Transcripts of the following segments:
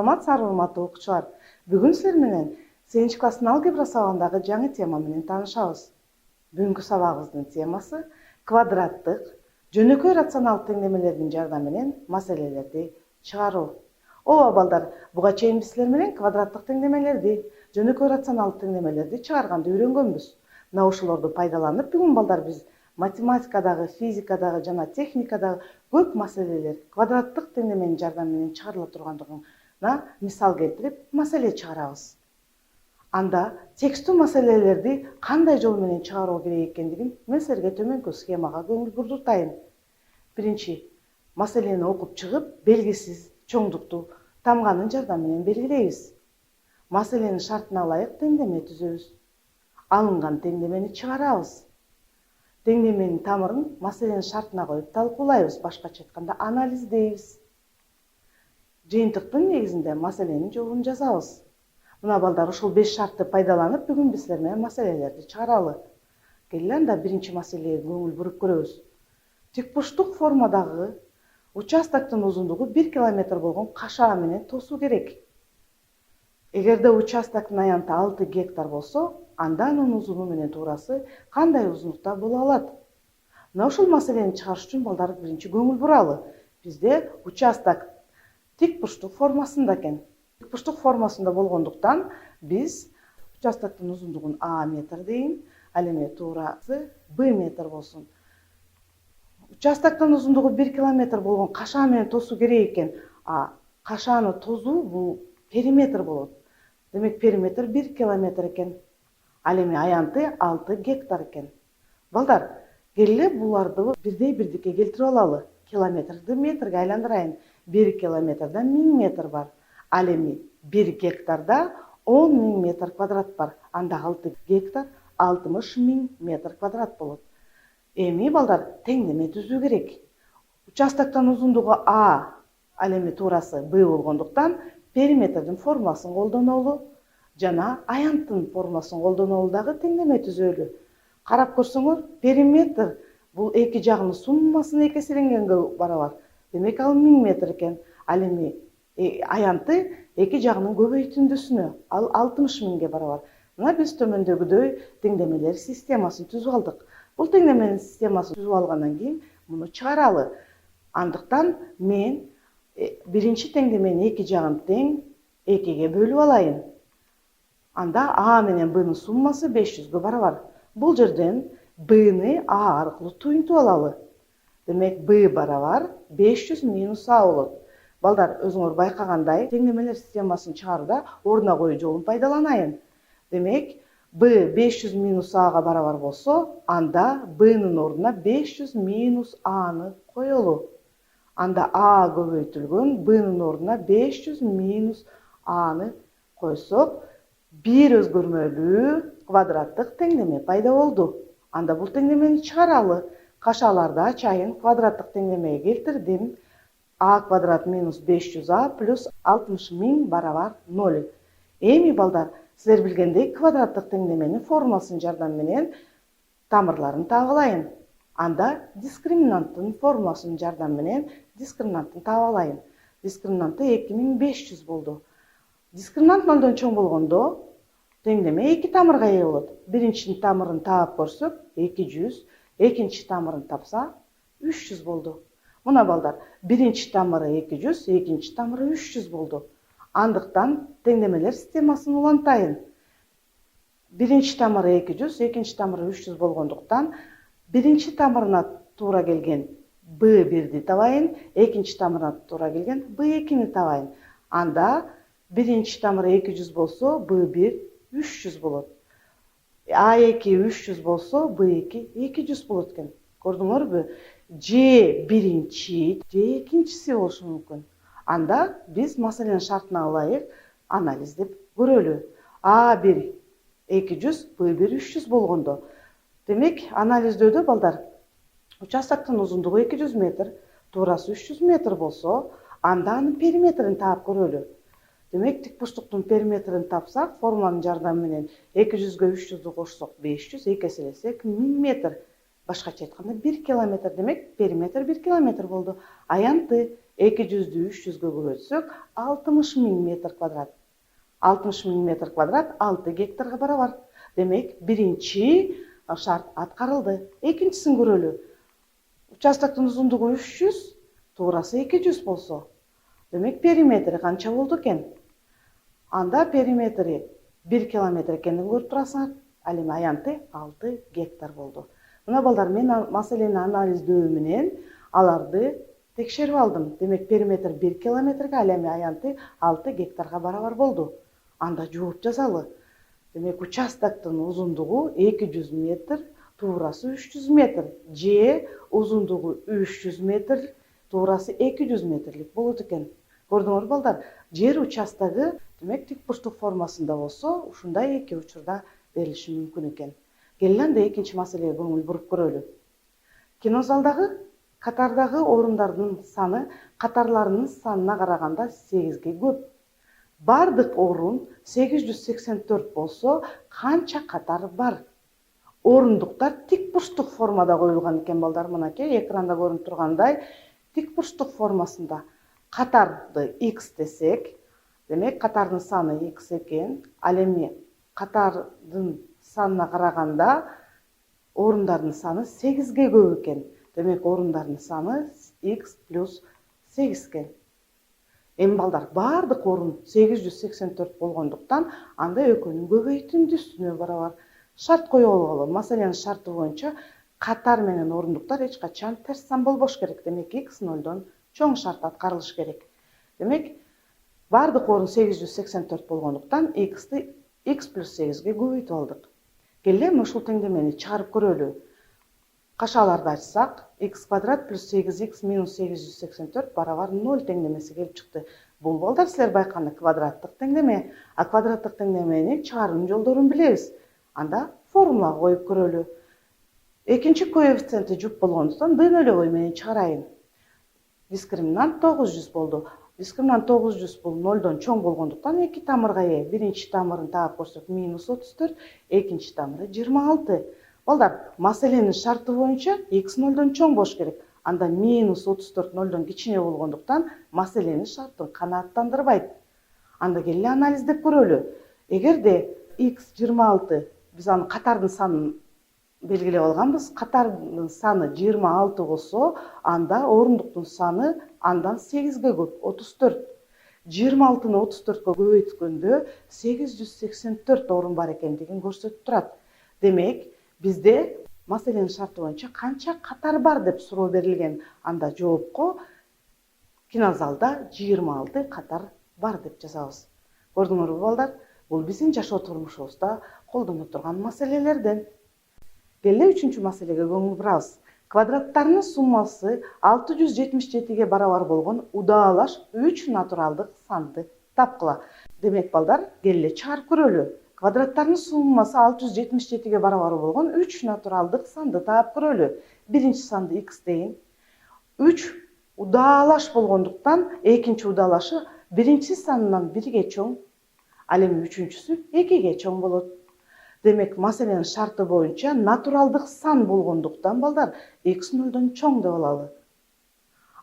Саламат урматтуу окуучулар. Бүгүн силер менен 8 класстын алгебра сабагындагы жаңы тема менен таанышабыз. Бүгүнкү сабагыбыздын темасы квадраттык жөнөкөй рационалдык теңдемелердин жардамы менен маселелерди чыгаруу. Ооба балдар, буга чейин биз силер менен квадраттык теңдемелерди, жөнөкөй рационалдык теңдемелерди чыгарганды үйрөнгөнбүз. Мына ошолорду пайдаланып бүгүн балдар биз математикадагы, физикадагы жана техникадагы көп маселелер квадраттык теңдеменин жардамы менен чыгарыла тургандыгына мисал келтирип, маселе чыгарабыз. Анда текстүү маселелерди кандай жол менен чыгаруу керек экендигин мен силерге төмөнкү схемага көңүл бурдуртайын. Биринчи, маселени окуп чыгып, белгисиз чоңдукту тамганын жардамы менен белгилейбиз. Маселенин шартына ылайык теңдеме түзөбүз. Алынган теңдемени чыгарабыз. Теңдеменин тамырын маселенин шартына коюп талкуулайбыз, башкача айтканда анализдейбиз. Жыйынтыктын негизинде маселенин жолун жазабыз. Мына балдар, ушул 5 шартты пайдаланып, бүгүн биз силер менен маселелерди чыгаралы. Келгиле анда биринчи маселеге көңүл буруп көрөбүз. Тикбурчтук формадагы участоктун узундугу 1 километр болгон кашаа менен тосуу керек. Эгерде участоктун аянты 6 гектар болсо, анда анын узуну менен туурасы кандай узундукта боло алат? Мына ушул маселени чыгарыш үчүн балдар биринчи көңүл буралы. Бизде участок тикбурчтук формасында экен. Тикбурчтук формасында болгондуктан биз участоктун узундугун А метр дейин, ал эми туурасы Б метр болсун. Участоктун узундугу 1 километр болгон кашаа менен тосуу керек экен. А кашааны тосуу бул периметр болот. Демек периметр 1 километр экен. Ал эми аянты 6 гектар экен. Балдар, келгиле буларды бирдей-бирдикке келтирип алалы. Километрди метрге айландырайын. 1 километрда 1000 метр бар. Ал эми 1 гектарда 10.000 метр квадрат бар. Анда 6 гектар 60.000 метр квадрат болот. Эми балдар, теңдеме түзүү керек. Участоктун узундугу А, ал эми туурасы Б болгондуктан периметрдин формуласын колдонолу жана аянттын формуласын колдонолу дагы теңдеме түзөлү. Карап көрсөңөр, периметр бул эки жагынын суммасына экеселенгенге барабар. Демек ал 1000 метр экен. Ал эми аянты эки жагынын көбөйтүндүсүнө, ал 60.000ге барабар. Мына биз төмөндөгүдөй теңдемелер системасын түзүп алдык. Бул теңдеменин системасын түзүп алгандан кийин муну чыгаралы. Андыктан мен биринчи теңдеменин эки жагын тең 2ге бөлүп алайын. Анда А менен Б'нын суммасы 500ге барабар. Бул жерден Б'ны А аркылуу туйнтуп алалы. Демек Б барабар 500 минус А болот. Балдар, өзүңөр байкагандай, теңдемелер системасын чыгарууда ордуна коюу жолун пайдаланайын. Демек, Б 500 минус Ага барабар болсо, анда Б'нын ордуна 500 минус Аны коелу. Анда А көбөйтүлгөн, Б'нын ордуна 500 минус Аны койсок, бир өзгөрмөлүү квадраттык теңдеме пайда болду. Анда бул теңдемени чыгаралы. Кашаларды ачайын, квадраттык теңдемеге келтирдим. А квадрат минус 500А плюс 60.000 барабар 0. Эми балдар, силер билгендей квадраттык теңдеменин формуласынын жардамы менен тамырларын таап алайын. Анда дискриминанттын формуласынын жардамы менен дискриминанттын таап алайын. Дискриминанты 2500 болду. Дискриминант 0дон чоң болгондо теңдеме 2 тамырга ээ болот. Биринчи тамырын таап көрсөк 200, экинчи тамырын тапса 300 болду. Мына балдар, биринчи тамыры 200, экинчи тамыры 300 болду. Андыктан теңдемелер системасын улантайын. Биринчи тамыры 200, экинчи тамыры 300 болгондуктан биринчи тамырына туура келген B1-ди табайын, экинчи тамырына туура келген B2-ни табайын. Анда биринчи тамыры 200 болсо, B1 300 болот. A2 300 болсо, B2 200 болот экен. Көрдүңөрбү? Ж биринчи, Ж экинчиси болушу мүмкүн. Анда биз маселенин шартына ылайык анализдеп көрөлү. A1 200, B1 300 болгондо. Демек, анализдөдө балдар, участоктун узундугу 200 метр, туурасы 300 метр болсо, анда анын периметрин таап көрөлү. Демек, тикбурчтуктун периметрин тапсак, формуланын жардамы менен 200ге 300ду кошсок 500, экеселесек 1000 метр. Башкача айтканда 1 километр, демек периметр 1 километр болду. Аянты 200-дү 300-гө көбөйтсөк 60.000 метр квадрат. 60.000 метр квадрат 6 гектарга барабар. Демек биринчи шарт аткарылды. Экинчисин көрөлү. Участоктун узундугу 300, туурасы 200 болсо, демек периметри канча болду экен? Анда периметри 1 километр экенин көрүп турасыңар. Ал эми аянты 6 гектар болду. Мына балдар, мен маселени анализдөө менен аларды текшерип алдым. Демек периметр 1 километрге, ал эми аянты 6 гектарга барабар болду. Анда жооп жазалы. Демек участоктун узундугу 200 метр, туурасы 300 метр. Же узундугу 300 метр, туурасы 200 метрлик болот экен. Көрдүңөр балдар, жер участогу демек тик бурчтук формасында болсо, ушундай эки учурда берилиши мүмкүн экен. Келели анда экинчи маселеге көңүл буруп көрөлү. Кинозалдагы катардагы орундардын саны катарларынын санына караганда 8ге көп. Бардык орун 884 болсо, канча катар бар? Орундуктар тик бурчтук формада коюлган экен балдар. Мынакей экранда көрүнүп тургандай тик бурчтук формасында. Катарды x десек, демек катардын саны x экен. Ал эми катардын санына караганда орундардын саны 8ге көп экен. Демек орундардын саны x плюс 8 экен. Эми балдар, бардык орун 884 болгондуктан анда экөөнүн көбөйтүндүсүнө барабар. Шарт коюп алгыла. Маселенин шарты боюнча катар менен орундуктар эч качан терс сан болбош керек. Демек x 0дон чоң шарт аткарылыш керек. Демек бардык орун 884 болгондуктан x'ти x плюс 8ге көбөйтүп алдык. Келели ушул теңдемени чыгарып көрөлү. Кашаларды ачсак, x квадрат плюс 8x минус 884 барабар 0 теңдемеси келип чыкты. Бул балдар силер байканы квадраттык теңдеме, а квадраттык теңдеменин чыгарым жолдорун билебиз. Анда формулага коюп көрөлү. Экинчи коэффициенти жуп болгондуктан d нөлөгөй менен чыгарайын. Дискриминант 900 болду. Дискриминант 900 бул 0дон чоң болгондуктан 2 тамырга ээ. Биринчи тамырын таап көрсөк минус 34, экинчи тамыры 26. Балдар, маселенин шарты боюнча x 0дон чоң болуш керек. Анда минус 34 0дон кичине болгондуктан маселенин шартын канааттандырбайт. Анда келели анализдеп көрөлү. Эгерде x 26, биз аны катардын санын белгилеп алганбыз. Катардын саны 26 болсо, анда орундуктун саны андан 8ге көп, 34. 26-ны 34-кө көбөйткөндө 884 орун бар экендигин көрсөтүп турат. Демек, бизде маселенин шарты боюнча канча катар бар деп суроо берилген. Анда жоопко кинозалда 26 катар бар деп жазабыз. Көрдүңөрбү балдар? Бул биздин жашоо турмушубузда колдоно турган маселелерден. Келели үчүнчү маселеге көңүл бурабыз. Квадраттарынын суммасы 677ге барабар болгон удаалаш 3 натуралдык санды тапкыла. Демек балдар, келели чыгарып көрөлү. Квадраттарынын суммасы 677ге барабар болгон 3 натуралдык санды таап көрөлү. Биринчи санды x дейин. 3 удаалаш болгондуктан экинчи удаалашы биринчи санынан 1ге чоң, ал эми үчүнчүсү 2ге чоң болот. Демек, маселенин шарты боюнча натуралдык сан болгондуктан балдар x 0дон чоң деп алалы.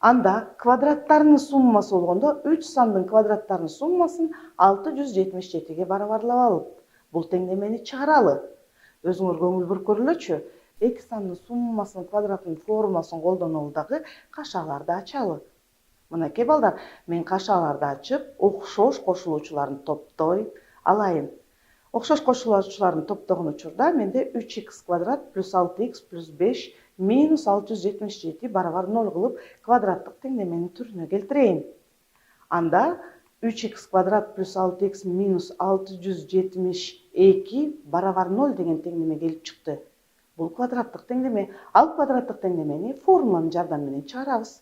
Анда квадраттарынын суммасы болгондо 3 сандын квадраттарынын суммасын 677ге барабарлап алып, бул теңдемени чыгаралы. Өзүңөр көңүл буруп көрүлөчү. Эки сандын суммасынын квадраттын формуласын колдонолу дагы кашаларды ачалы. Мынакей балдар, мен кашаларды ачып, окшош кошулуучуларын топтой алайын. Окшош кошулуучуларын топтогон учурда менде 3x квадрат плюс 6x плюс 5 минус 677 барабар 0 кылып квадраттык теңдеменин түрүнө келтирейин. Анда 3x квадрат плюс 6x минус 672 барабар 0 деген теңдеме келип чыкты. Бул квадраттык теңдеме. Ал квадраттык теңдемени формуланын жардамы менен чыгарабыз.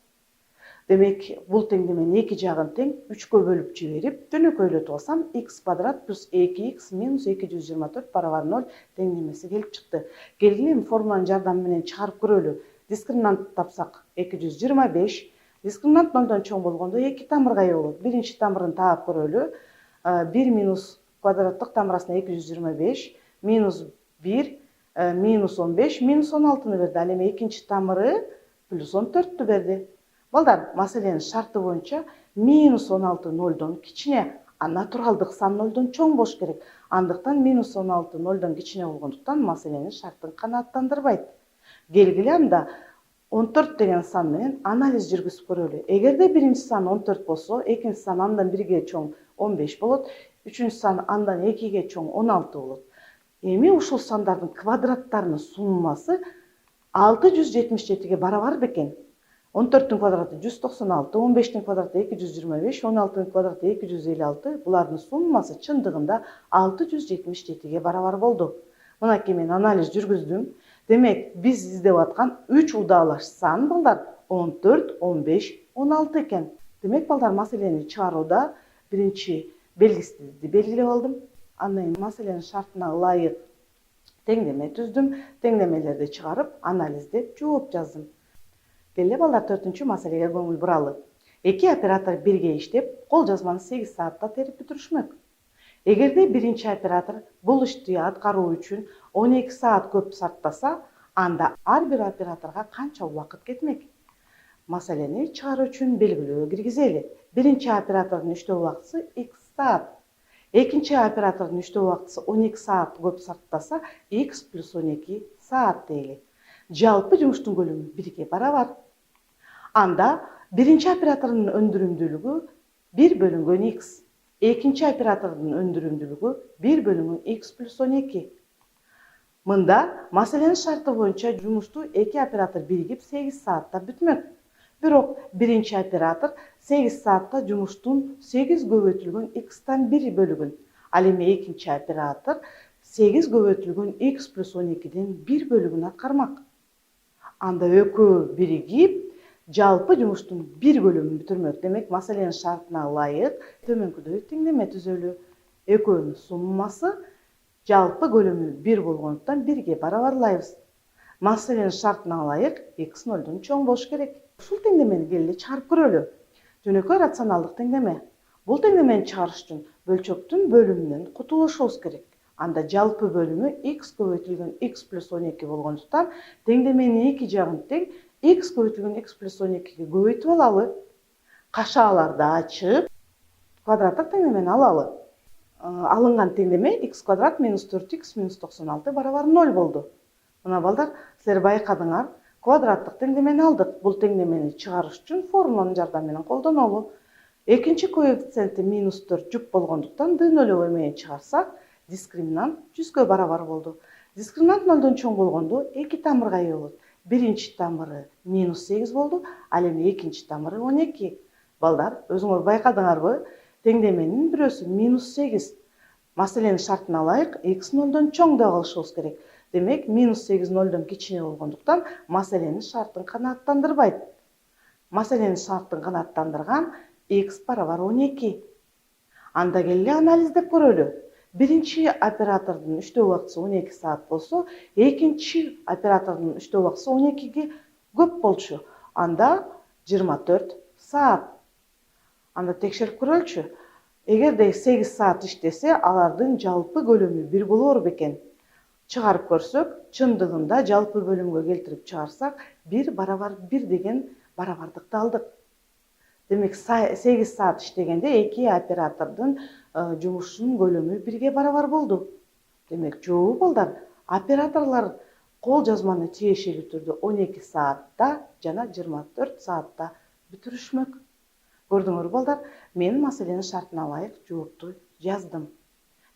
Демек, бул теңдеменин эки жагын тең 3кө бөлүп жиберип, жөнөкөйлөтүп алсам, x квадрат плюс 2x минус 224 барабар 0 теңдемеси келип чыкты. Келгиле формуланын жардамы менен чыгарып көрөлү. Дискриминант тапсак 225, дискриминант 0дон чоң болгондо 2 тамырга ээ болот. Биринчи тамырын таап көрөлү. 1 минус квадраттык тамырасына 225 минус 1 -15, -16 берди. Ал эми экинчи тамыры +14 берди. Балдар, маселенин шарты боюнча -16 нолдон кичине, а натуралдык сан нолдон чоң болуш керек. Андыктан -16 нолдон кичине болгондуктан маселенин шартын канааттандырбайт. Келгиле анда 14 деген сан менен анализ жүргүзүп көрөлү. Эгерде биринчи сан 14 болсо, экинчи сан андан 1ге чоң 15 болот, үчүнчү сан андан 2ге чоң 16 болот. Эми ушул сандардын квадраттарынын суммасы 677ге барабар бекен. 14-тün квадраты 196, 15-тün квадраты 225, 16-тün квадраты 256. Булардын суммасы чындыгында 677ге барабар болду. Мынакей мен анализ жүргүздүм. Демек, биз издеп аткан 3 удалаш сан балдар 14, 15, 16 экен. Демек, балдар, маселени чыгарууда биринчи белгисиздикти белгилеп алдым. Андан кийин маселенин шартына ылайык теңдеме түздүм. Теңдемелерди чыгарып, анализдеп, жооп жаздым. Келе балдар, 4-чү маселеге көңүл буралы. Эки оператор бирге иштеп, кол жазманы 8 саатта терип бүтүрүшмөк. Эгерде биринчи оператор бул ишти аткаруу үчүн 12 саат көп сарптаса, анда ар бир операторго канча убакыт кетмек? Маселени чыгаруу үчүн белгилөө киргизели. Биринчи оператордун иштөө убактысы x саат. Экинчи оператордун иштөө убактысы 12 саат көп сарптаса, x + 12 саат дейли. Жалпы жумуштун көлөмү 1ге барабар. Анда биринчи оператордун өндүрүмдүүлүгү 1 бөлүнгөн x. Экинчи оператордун өндүрүмдүүлүгү 1 бөлүнгөн x + 12. Мында маселенин шарты боюнча жумушту эки оператор биригип 8 саатта бүтмөк. Бирок биринчи оператор 8 саатта жумуштун 8 көбөйтүлгөн x-тан 1 бөлүгүн. Ал эми экинчи оператор 8 көбөйтүлгөн x + 12ден 1 бөлүгүн аткармак. Анда экөө биригип жалпы жумуштун 1 бөлүгүн бүтүрмөк. Демек, маселенин шартына ылайык төмөнкүдөй теңдеме түзөлү. Экөөнүн суммасы жалпы көлөмү 1 болгондуктан 1ге барабарлайбыз. Маселенин шартына ылайык x 0дон чоң болуш керек. Ушул теңдемени келе чыгарып көрөлү. Жөнөкөй рационалдык теңдеме. Бул теңдемени чыгарыш үчүн бөлчөктүн бөлүмүнөн кутулушубуз керек. Анда жалпы бөлүмү x көбөйтүлгөн x + 12 болгондуктан теңдеменин эки жагын тең x көбөйтүлгөн x + 12ге көбөйтүп алалы. Кашааларды ачып, квадраттык теңдемени алалы. Алынган теңдеме x квадрат - 4x - 96 барабар 0 болду. Мына балдар, силер байкадыңар, квадраттык теңдемени алдык. Бул теңдемени чыгарыш үчүн формуланын жардамы менен колдонолу. Экинчи коэффициенти -4 жүк болгондуктан дөөнөлөгө менен чыгарсак, дискриминант 100г барабар болду. Дискриминант 0дон чоң болгондо эки тамырга ээ болот. Биринчи тамыры -8 болду, ал эми экинчи тамыры 12. Балдар, өзүңөр байкадыңарбы? Теңдеменин бирөөсү -8. Маселенин шартына ылайык x 0дон чоң деп алышыбыз керек. Демек, -8 0дон кичине болгондуктан маселенин шартын канааттандырбайт. Маселенин шартын канааттандырган x барабар 12. Анда келе анализдеп көрөлү. Биринчи оператордун иштөө убактысы 12 саат болсо, экинчи оператордун иштөө убактысы 12ге көп болчу. Анда 24 саат. Анда текшерип көрөлчү. Эгерде 8 саат иштесе, алардын жалпы көлөмү 1 болор бекен. Чыгарып көрсөк, чындыгында жалпы бөлүмгө келтирип чыгарсак, 1 барабар 1 деген барабардыкты алдык. Демек, 8 саат иштегенде эки оператордун жумушунун көлөмү 1ге барабар болду. Демек, жообу балдар, операторлор кол жазманы тиешелүү түрдө 12 саатта жана 24 саатта бүтүрүшмөк. Көрдүңөр балдар, мен маселенин шартына ылайык жоопту жаздым.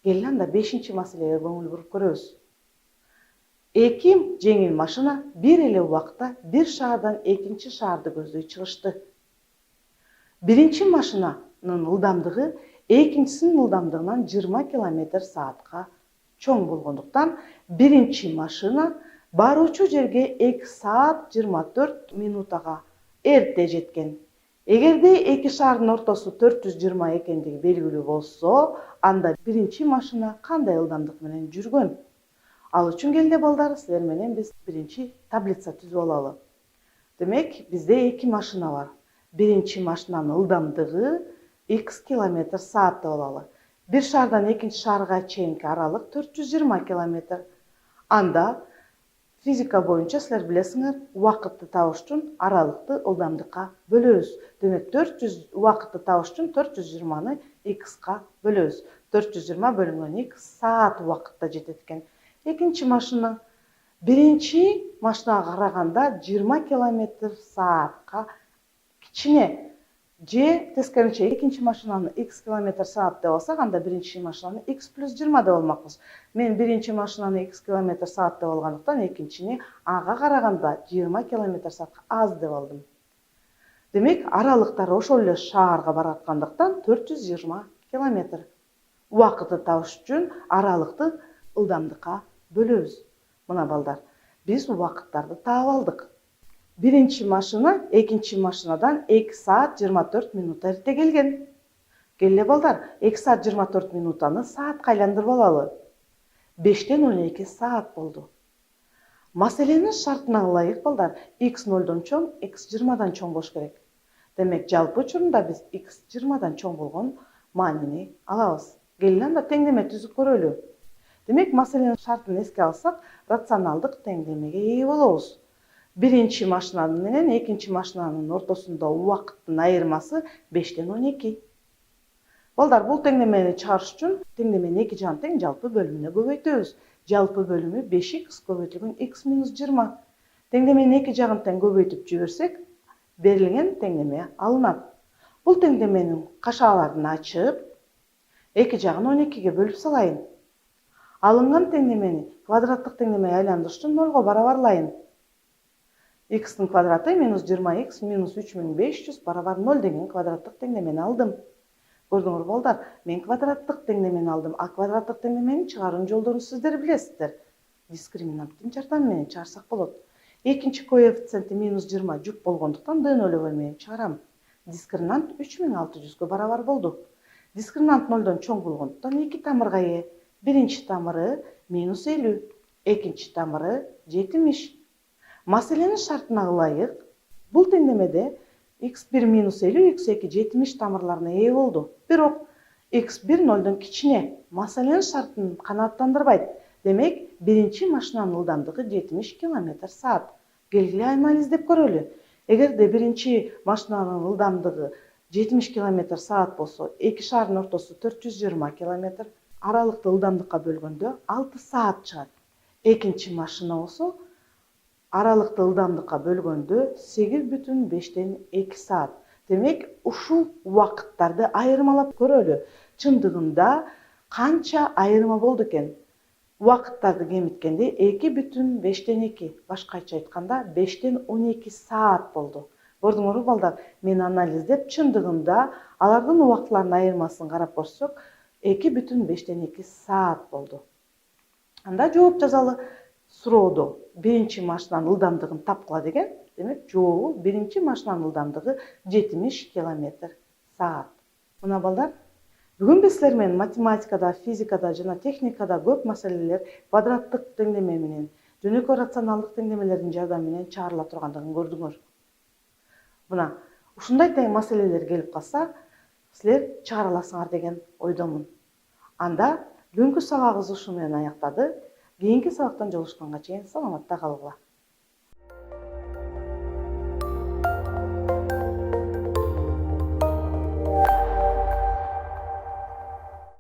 Келе анда 5-чи маселеге көңүл буруп көрөбүз. Эки жеңил машина бир эле убакта бир шаардан экинчи шаарды көздөй чыгышты. Биринчи машинанын ылдамдыгы экинчисинин ылдамдыгынан 20 км/саатка чоң болгондуктан, биринчи машина баруучу жерге 2 саат 24 минутага эрте жеткен. Эгерде эки шаардын ортосу 420 экендиги белгилүү болсо, анда биринчи машина кандай ылдамдык менен жүргөн? Ал үчүн келди балдар, силер менен биз биринчи таблица түзүп алалы. Демек, бизде эки машина бар. Биринчи машинанын ылдамдыгы x км/саат деп алалы. Бир шаардан экинчи шаарга чейинки аралык 420 км. Анда физика боюнча силер билесиңер, убакытты табыш үчүн аралыкты ылдамдыкка бөлөбүз. Демек 400 убакытты табыш үчүн 420-ны x-ка бөлөбүз. 420 бөлүнгөн x саат убакытта жетет экен. Экинчи машина биринчи машинага караганда 20 км саатка кичине. Же тескерисинче экинчи машинаны x км саат деп алсак, анда биринчи машинаны x плюс 20 деп алмакпыз. Мен биринчи машинаны x км саат деп алгандыктан экинчини ага караганда 20 км саатка аз деп алдым. Демек, аралыктары ошол эле шаарга бараткандыктан 420 км. Убакытты табыш үчүн аралыкты ылдамдыкка бөлөбүз. Мына балдар, биз убакыттарды таап алдык. Биринчи машина экинчи машинадан 2 саат 24 минута эрте келген. Келе балдар, 2 саат 24 минутаны саатка айландырып алалы. 5-тен 12 саат болду. Маселенин шартына ылайык балдар, x 0-дон чоң, x 20-дан чоң болуш керек. Демек, жалпы учурунда биз x 20-дан чоң болгон маанини алабыз. Келин анда теңдеме түзүп көрөлү. Демек, маселенин шартын эске алсак, рационалдык теңдемеге ээ болобуз. Биринчи машина менен экинчи машинанын ортосунда убакыттын айырмасы 5-тен 12. Балдар, бул теңдемени чыгарыш үчүн теңдеменин эки жагын тең жалпы бөлүмүнө көбөйтөбүз. Жалпы бөлүмү 5x көбөйтүлгөн x минус 20. Теңдеменин эки жагын тең көбөйтүп жиберсек, берилген теңдеме алынат. Бул теңдеменин кашаларын ачып, эки жагын 12ге бөлүп салайын. Алынган теңдемени квадраттык теңдемеге айландырыш үчүн 0го барабарлайын. X-тин квадраты минус 20x минус 3500 барабар 0 деген квадраттык теңдемени алдым. Көрдүңөр балдар, мен квадраттык теңдемени алдым, а квадраттык теңдеменин чыгарым жолдорун сиздер билесиздер. Дискриминанттын жардамы менен чыгарсак болот. Экинчи коэффициенти минус 20 жүк болгондуктан d0 менен чыгарам. Дискриминант 3600-гө барабар болду. Дискриминант 0-дон чоң болгондуктан 2 тамырга ээ. Биринчи тамыры минус 50, экинчи тамыры 70. Маселенин шартына ылайык, бул теңдемеде x1 минус 50, x2 70 тамырларына ээ болду. Бирок x1 0-дон кичине. Маселенин шартын канааттандырбайт. Демек, биринчи машинанын ылдамдыгы 70 км саат. Келгиле айманы издеп көрөлү. Эгерде биринчи машинанын ылдамдыгы 70 км саат болсо, эки шаардын ортосу 420 км, аралыкты ылдамдыкка бөлгөндө 6 саат чыгат. Экинчи машина болсо, аралыкты ылдамдыкка бөлгөндө 8,5-тен 2 саат. Демек, ушул убакыттарды айырмалап көрөлү. Чындыгында канча айырма болду экен? Убакыттарды кемиткенде 2,5-тен 2, башкача айтканда 5-тен 12 саат болду. Көрдүңөрбү балдар, мен анализдеп чындыгында алардын убактыларынын айырмасын карап көрсөк, 2,5-тен 2 саат болду. Анда жооп жазалы. Суроодо биринчи машинанын ылдамдыгын тапкыла деген. Демек, жообу биринчи машинанын ылдамдыгы 70 км саат. Мына балдар, бүгүн биз силер менен математикада, физикада жана техникада көп маселелер квадраттык теңдеме менен, жөнөкөй рационалдык теңдемелердин жардамы менен чыгарыла тургандыгын көрдүңөр. Мына, ушундай тең маселелер келип калса, силер чыгара аласыңар деген ойдомун. Анда бүгүнкү сабагыбыз ушу менен аяктады. Кийинки сабактан жолугушканга чейин саламатта калгыла.